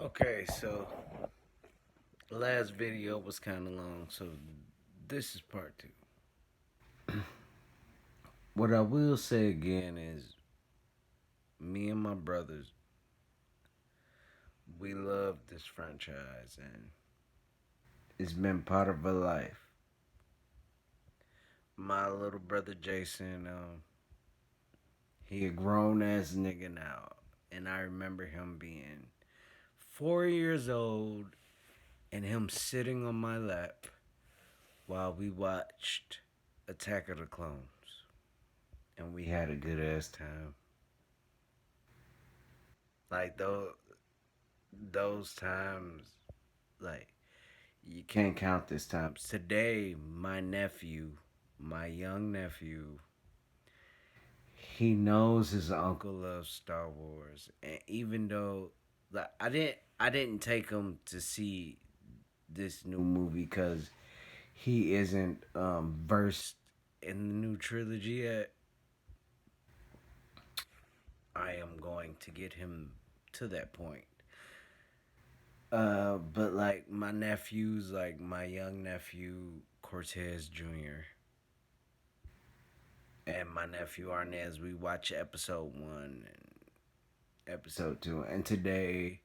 Okay, so last video was kind of long, so this is part two. What I will say again is, me and my brothers, we love this franchise, and it's been part of our life. My little brother Jason, he a grown ass nigga now, and I remember him being 4 years old and him sitting on my lap while we watched Attack of the Clones, and we had a good ass time. Like those times, like you can't count this time. Today, my young nephew, he knows his uncle loves Star Wars, and even though like I didn't take him to see this new movie because he isn't versed in the new trilogy yet. I am going to get him to that point. But like my nephews, like my young nephew Cortez Jr. and my nephew Arnez, we watch episode one and episode two. And today,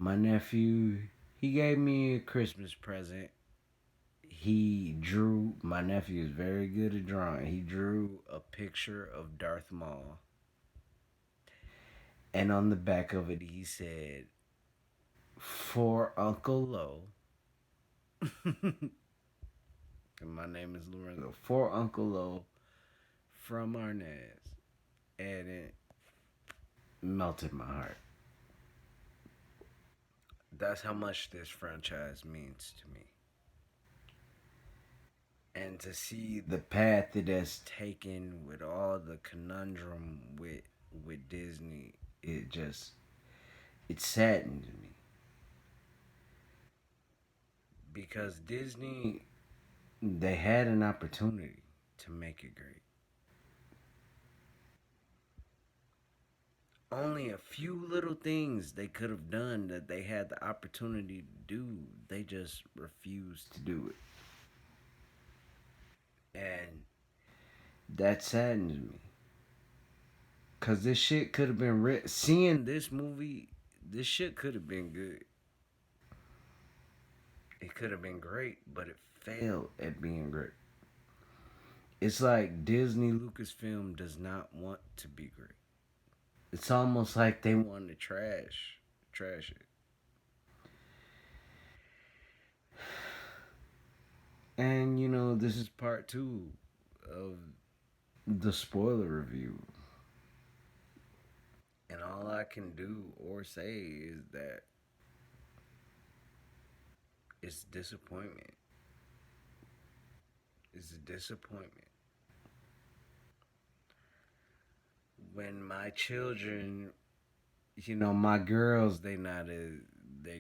my nephew, he gave me a Christmas present. He drew, my nephew is very good at drawing. He drew a picture of Darth Maul. And on the back of it, he said, "For Uncle Lo." And my name is Lorenzo. For Uncle Lo from Arnaz. And it melted my heart. That's how much this franchise means to me. And to see the path it has taken with all the conundrum with Disney, it saddens me. Because Disney, they had an opportunity to make it great. Only a few little things they could have done that they had the opportunity to do. They just refused to do it. And that saddens me. Cause this shit could have been seeing this movie, this shit could have been good. It could have been great, but it failed at being great. It's like Disney Lucasfilm does not want to be great. It's almost like they want to trash it. And this is part two of the spoiler review. And all I can do or say is that it's disappointment. It's a disappointment. When my children, my girls, they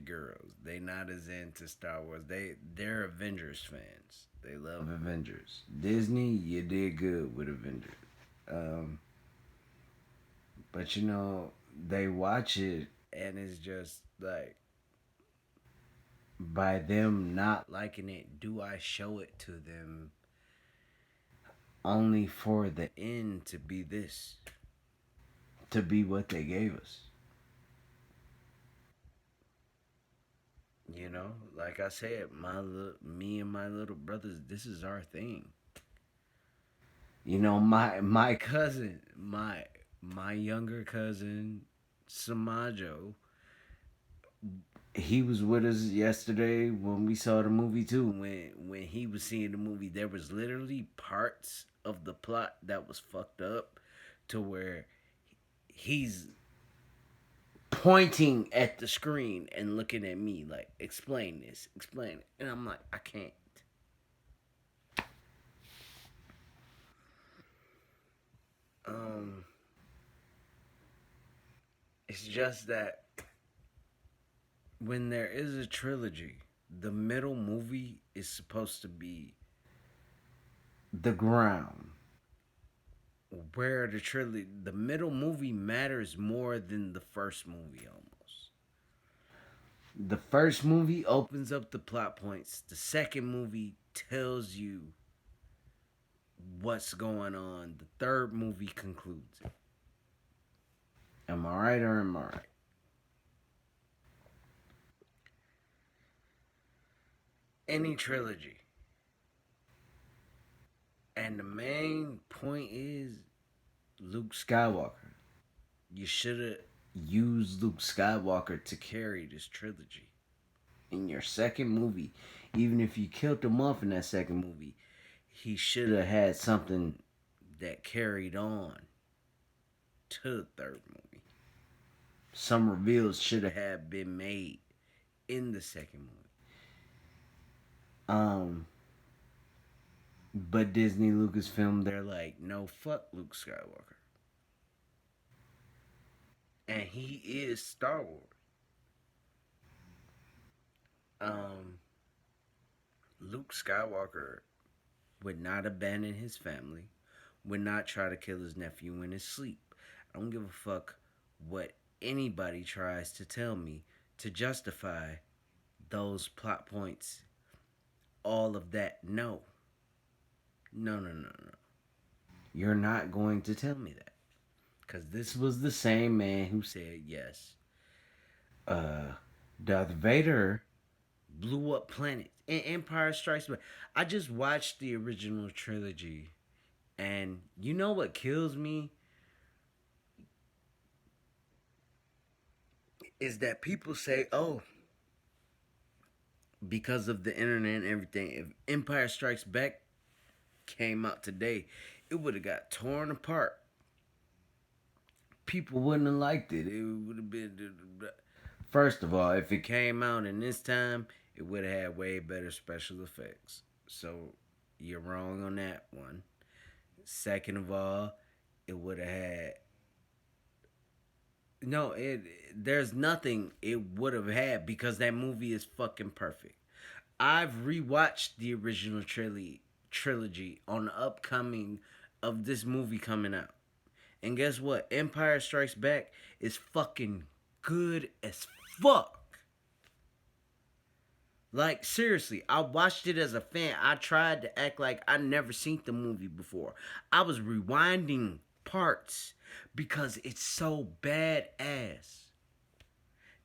girls. They not as into Star Wars. They're Avengers fans. They love Avengers. Disney, you did good with Avengers. Um, but they watch it and it's just like, by them not liking it, do I show it to them only for the end to be this? To be what they gave us? Like I said, me and my little brothers, this is our thing. My cousin, my younger cousin, Samajo, he was with us yesterday when we saw the movie too. When he was seeing the movie, there was literally parts of the plot that was fucked up to where he's pointing at the screen and looking at me like, explain this, explain it. And I'm like, I can't. Um, it's just that when there is a trilogy, the middle movie is supposed to be the ground where the middle movie matters more than the first movie almost. The first movie opens up the plot points. The second movie tells you what's going on. The third movie concludes it. Am I right or am I right? Any trilogy. And the main point is Luke Skywalker. You should have used Luke Skywalker to carry this trilogy. In your second movie, even if you killed him off in that second movie, he should have had something that carried on to the third movie. Some reveals should have been made in the second movie. Um, but Disney Lucasfilm, they're like, no, fuck Luke Skywalker, and he is Star Wars. Um, Luke Skywalker would not abandon his family, would not try to kill his nephew in his sleep. I don't give a fuck what anybody tries to tell me to justify those plot points, all of that. No. No, no, no, no. You're not going to tell me that. Because this was the same man who said, yes, uh, Darth Vader blew up planets in Empire Strikes Back. I just watched the original trilogy, and you know what kills me is that people say, oh, because of the internet and everything, if Empire Strikes Back came out today, it would have got torn apart. People wouldn't have liked it. It would have been. First of all, if it came out in this time, it would have had way better special effects. So you're wrong on that one. Second of all, it would have had no. It there's nothing it would have had because that movie is fucking perfect. I've rewatched the original trilogy on the upcoming of this movie coming out. And guess what? Empire Strikes Back is fucking good as fuck. Like, seriously, I watched it as a fan. I tried to act like I never seen the movie before. I was rewinding parts because it's so badass.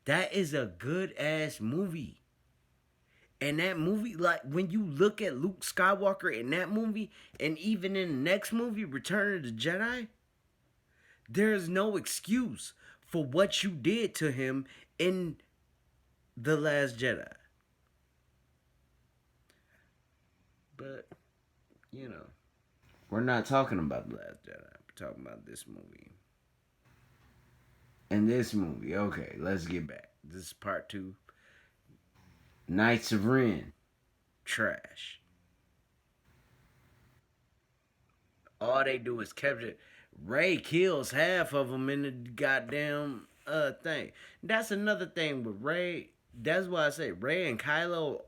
That is a good ass movie. And that movie, like when you look at Luke Skywalker in that movie, and even in the next movie, Return of the Jedi, there is no excuse for what you did to him in The Last Jedi. But, you know, we're not talking about The Last Jedi. We're talking about this movie. And this movie, okay, let's get back. This is part two. Knights of Ren, trash. All they do is capture. Ray kills half of them in the goddamn thing. That's another thing with Ray. That's why I say Ray and Kylo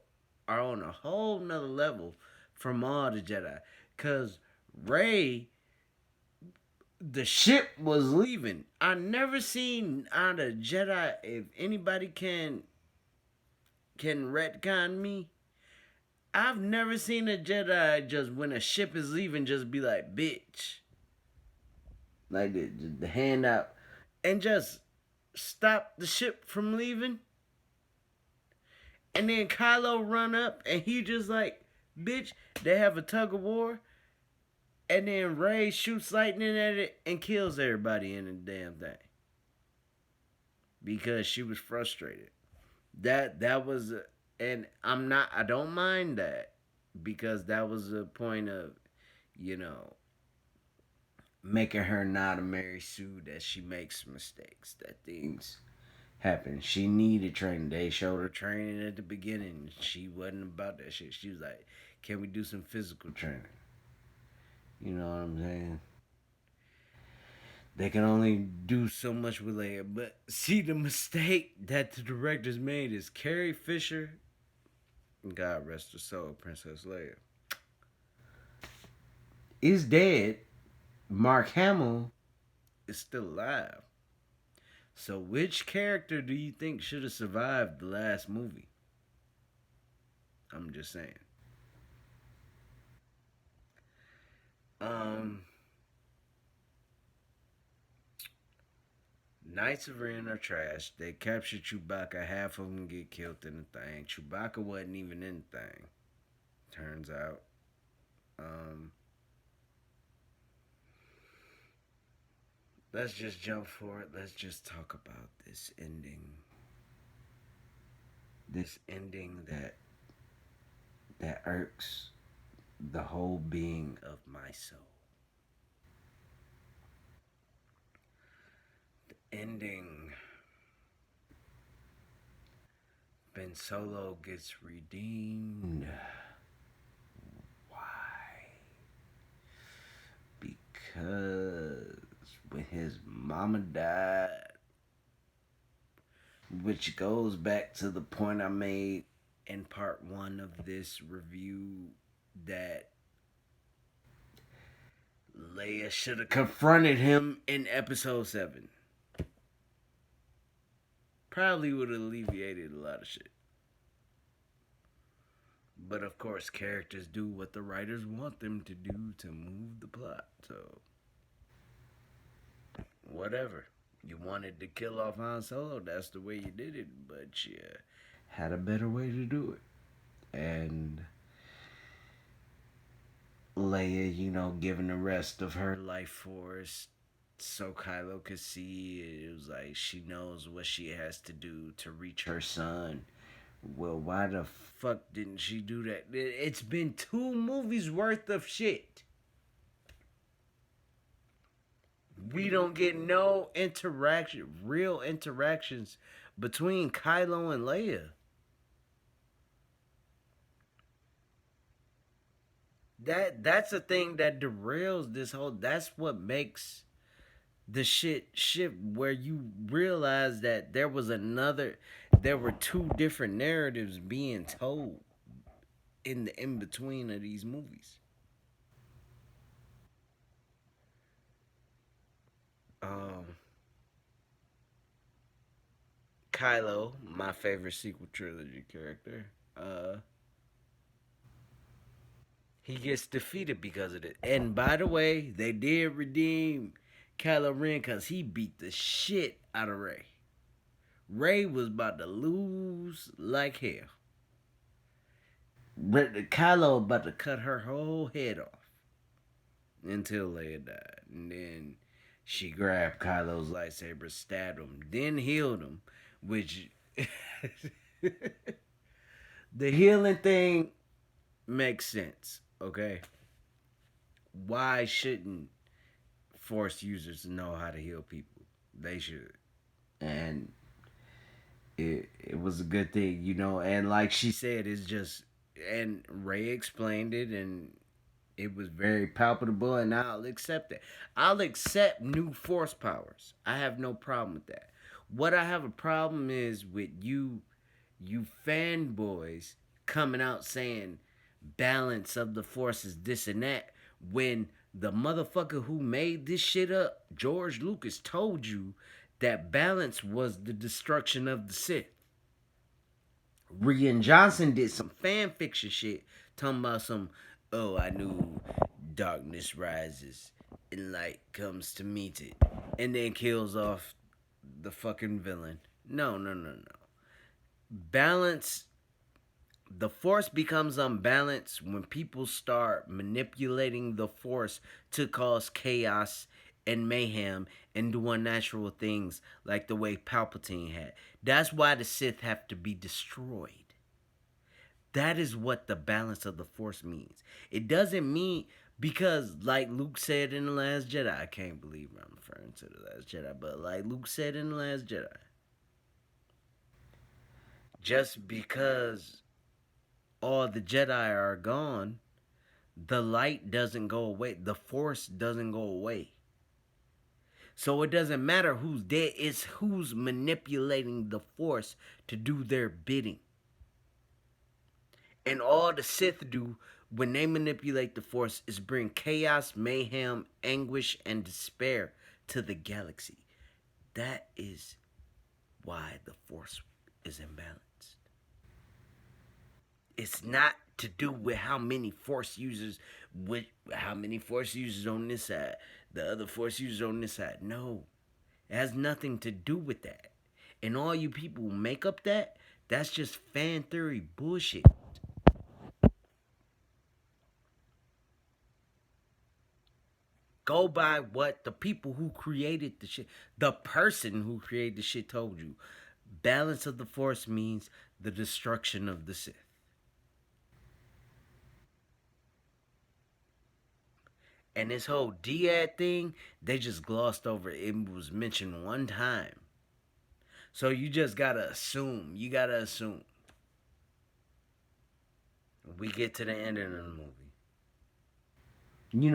are on a whole nother level from all the Jedi. Cause Ray, the ship was leaving. I never seen out of Jedi. If anybody can retcon me, I've never seen a Jedi just when a ship is leaving just be like, bitch. Like the hand out. And just stop the ship from leaving. And then Kylo run up and he just like, bitch, they have a tug of war. And then Rey shoots lightning at it and kills everybody in the damn thing. Because she was frustrated. That was and I don't mind that because that was a point of, you know, making her not a Mary Sue that she makes mistakes, that things happen. She needed training. They showed her training at the beginning. She wasn't about that shit. She was like, can we do some physical training? You know what I'm saying? They can only do so much with Leia. But see, the mistake that the directors made is Carrie Fisher, God rest her soul, Princess Leia, is dead. Mark Hamill is still alive. So, which character do you think should have survived the last movie? I'm just saying. Um, Knights of Ren are trash. They capture Chewbacca. Half of them get killed in the thing. Chewbacca wasn't even in the thing. Turns out. Um, let's just jump forward. Let's just talk about this ending. This ending that irks the whole being of my soul. Ending. Ben Solo gets redeemed. Why? Because when his mama died, which goes back to the point I made in part one of this review that Leia should have confronted him in episode 7. Probably would have alleviated a lot of shit. But of course, characters do what the writers want them to do to move the plot. So, whatever. You wanted to kill off Han Solo, that's the way you did it. But you had a better way to do it. And Leia, giving the rest of her life force so Kylo could see. It was like she knows what she has to do to reach her son. Well, why the fuck didn't she do that? It's been 2 movies worth of shit. We don't get no real interactions between Kylo and Leia. That's a thing that derails this whole. That's what makes the shit shift, where you realize that there were 2 different narratives being told in the in between of these movies. Um, Kylo, my favorite sequel trilogy character, he gets defeated because of it. And by the way, they did redeem Kylo Ren because he beat the shit out of Rey. Rey was about to lose like hell. Kylo about to cut her whole head off until Leia died. And then she grabbed Kylo's lightsaber, stabbed him, then healed him, which the healing thing makes sense, okay? Why shouldn't Force users know how to heal people? They should. And it was a good thing, and like she said, it's just, and Ray explained it, and it was very palpable, and I'll accept it. I'll accept new force powers. I have no problem with that. What I have a problem is with you fanboys coming out saying balance of the forces, this and that, when the motherfucker who made this shit up, George Lucas, told you that balance was the destruction of the Sith. Rian Johnson did some fan fiction shit talking about some, oh, I knew darkness rises and light comes to meet it, and then kills off the fucking villain. No, no, no, no. Balance, the force becomes unbalanced when people start manipulating the force to cause chaos and mayhem and do unnatural things like the way Palpatine had. That's why the Sith have to be destroyed. That is what the balance of the force means. It doesn't mean, because like Luke said in The Last Jedi, I can't believe I'm referring to The Last Jedi, but like Luke said in The Last Jedi, just because all the Jedi are gone, the light doesn't go away. The force doesn't go away. So it doesn't matter who's dead, it's who's manipulating the force to do their bidding. And all the Sith do when they manipulate the force is bring chaos, mayhem, anguish, and despair to the galaxy. That is why the force is imbalanced. It's not to do with how many force users, with how many force users on this side, the other force users on this side. No, it has nothing to do with that. And all you people who make up that, that's just fan theory bullshit. Go by what the people who created the shit, the person who created the shit told you. Balance of the force means the destruction of the Sith. And this whole Diad thing, they just glossed over it. It was mentioned one time. So you just gotta assume. You gotta assume. We get to the end of the movie.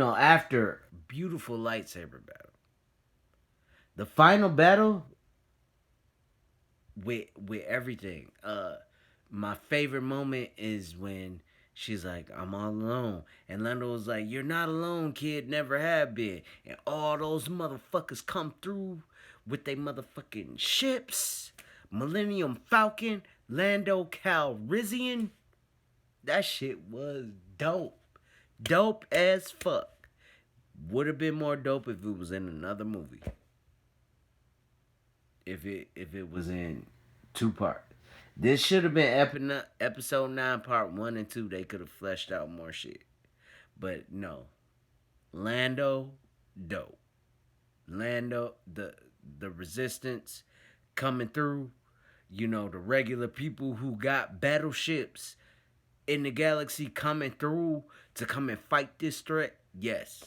After beautiful lightsaber battle. The final battle with everything. My favorite moment is when she's like, "I'm all alone," and Lando was like, "You're not alone, kid. Never have been." And all those motherfuckers come through with their motherfucking ships, Millennium Falcon, Lando Calrissian. That shit was dope, dope as fuck. Would have been more dope if it was in another movie. If it was in two parts. This should have been episode 9, part 1 and 2. They could have fleshed out more shit. But no. Lando, dope. Lando, the resistance coming through. The regular people who got battleships in the galaxy coming through to come and fight this threat. Yes.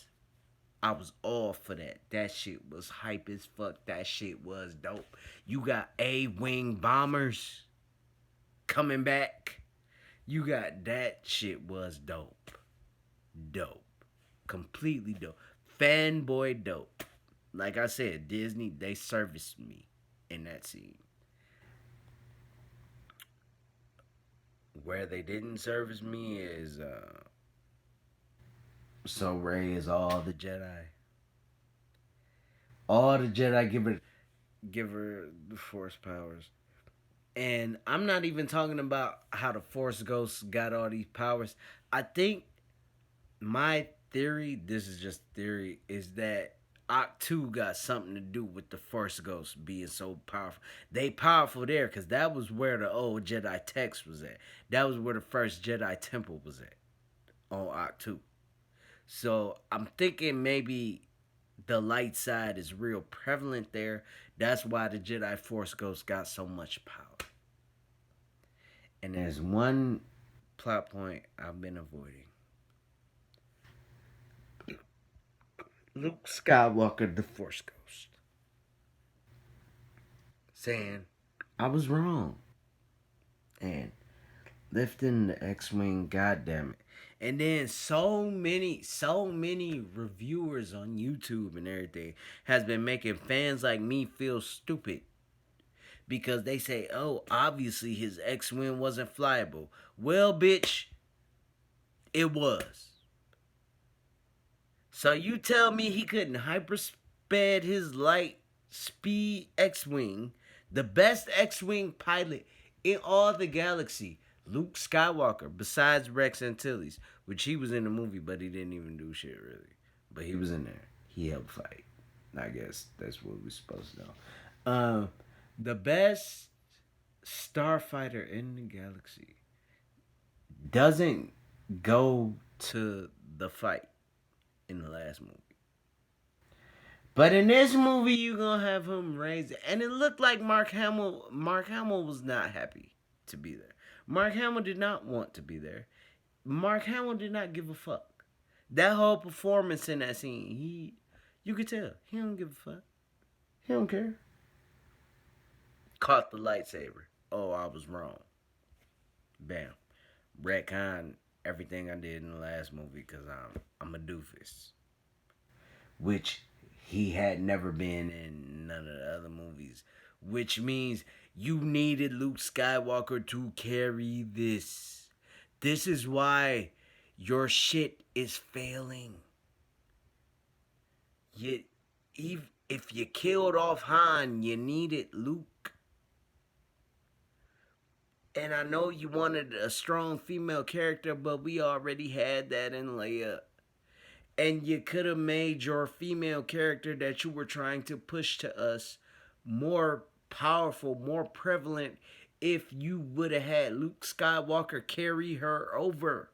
I was all for that. That shit was hype as fuck. That shit was dope. You got A-wing bombers coming back. You got that shit was dope. Dope. Completely dope. Fanboy dope. Like I said, Disney, they serviced me in that scene. Where they didn't service me is so Rey is all the Jedi. All the Jedi give her the force powers. And I'm not even talking about how the Force Ghosts got all these powers. I think my theory, this is just theory, is that Oct 2 got something to do with the Force Ghosts being so powerful. They powerful there because that was where the old Jedi text was at. That was where the first Jedi temple was at on Oct 2. So I'm thinking maybe the light side is real prevalent there. That's why the Jedi Force Ghost got so much power. And there's one plot point I've been avoiding. Luke Skywalker, the Force Ghost, saying, I was wrong. And lifting the X-Wing, goddamn it. And then so many reviewers on YouTube and everything has been making fans like me feel stupid because they say, oh, obviously his X-Wing wasn't flyable. Well, bitch, it was. So you tell me he couldn't hypersped his light speed X-Wing, the best X-Wing pilot in all the galaxy, Luke Skywalker, besides Rex Antilles, which he was in the movie, but he didn't even do shit really. But he was in there. He helped fight. I guess that's what we're supposed to know. The best starfighter in the galaxy doesn't go to the fight in the last movie. But in this movie, you gonna have him raise it, and it looked like Mark Hamill. Mark Hamill was not happy to be there. Mark Hamill did not want to be there. Mark Hamill did not give a fuck. That whole performance in that scene, you could tell he don't give a fuck. He don't care. Caught the lightsaber. Oh, I was wrong. Bam. Retcon everything I did in the last movie because I'm a doofus, which he had never been in none of the other movies. Which means you needed Luke Skywalker to carry this. This is why your shit is failing. You, if you killed off Han, you needed Luke. And I know you wanted a strong female character, but we already had that in Leia. And you could have made your female character that you were trying to push to us more powerful, more prevalent if you would have had Luke Skywalker carry her over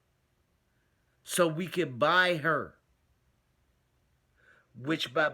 so we could buy her. Which by